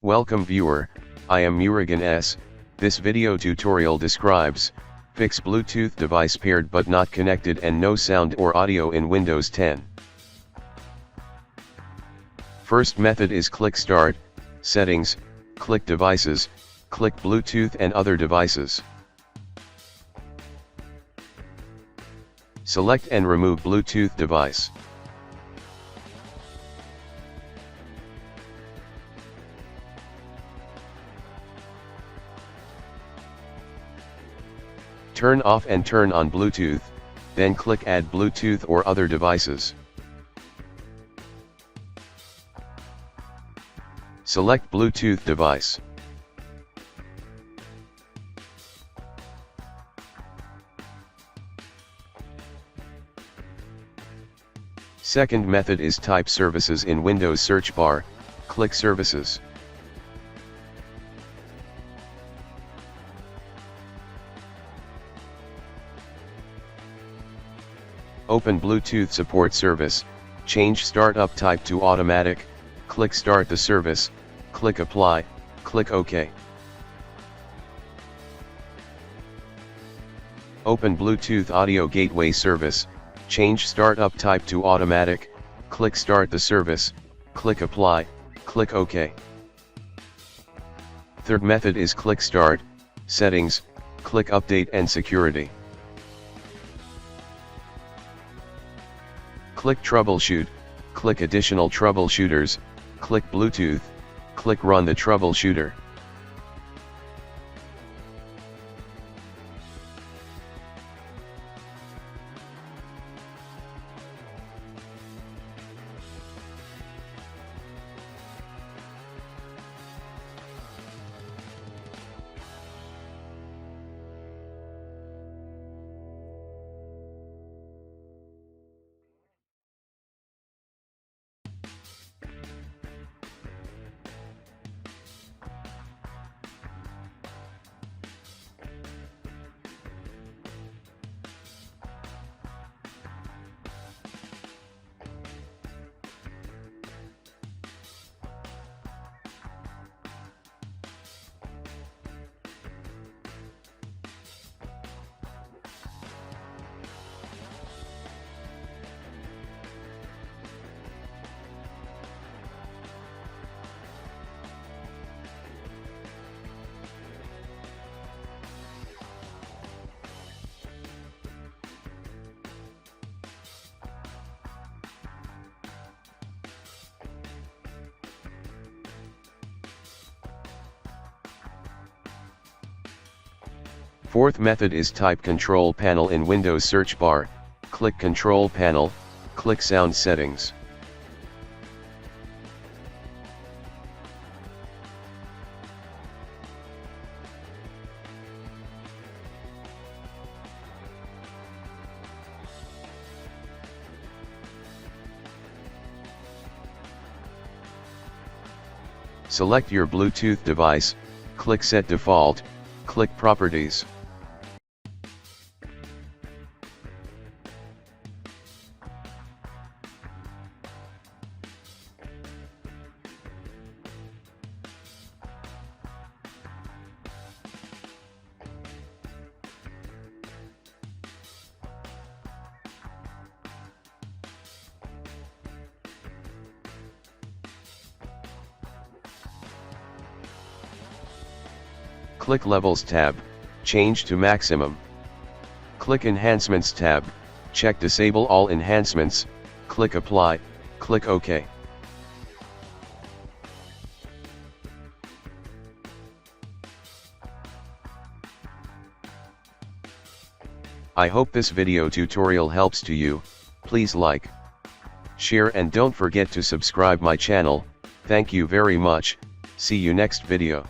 Welcome viewer, I am Murugan S. This video tutorial describes, fix Bluetooth device paired but not connected and no sound or audio in Windows 10. First method is click Start, Settings, click Devices, click Bluetooth and other devices. Select and remove Bluetooth device. Turn off and turn on Bluetooth, then click Add Bluetooth or other devices. Select Bluetooth device. Second method is type Services in Windows search bar, click Services. Open Bluetooth Support Service, change Startup type to Automatic, click Start the service, click Apply, click OK. Open Bluetooth Audio Gateway Service, change Startup type to Automatic, click Start the service, click Apply, click OK. Third method is click Start, Settings, click Update and Security. Click Troubleshoot, click Additional Troubleshooters, click Bluetooth, click Run the Troubleshooter. Fourth method is type Control Panel in Windows search bar, click Control Panel, click Sound Settings. Select your Bluetooth device, click Set Default, click Properties. Click Levels tab, change to maximum. Click Enhancements tab, check Disable all enhancements, click Apply, click OK. I hope this video tutorial helps to you. Please like, share and don't forget to subscribe my channel. Thank you very much. See you next video.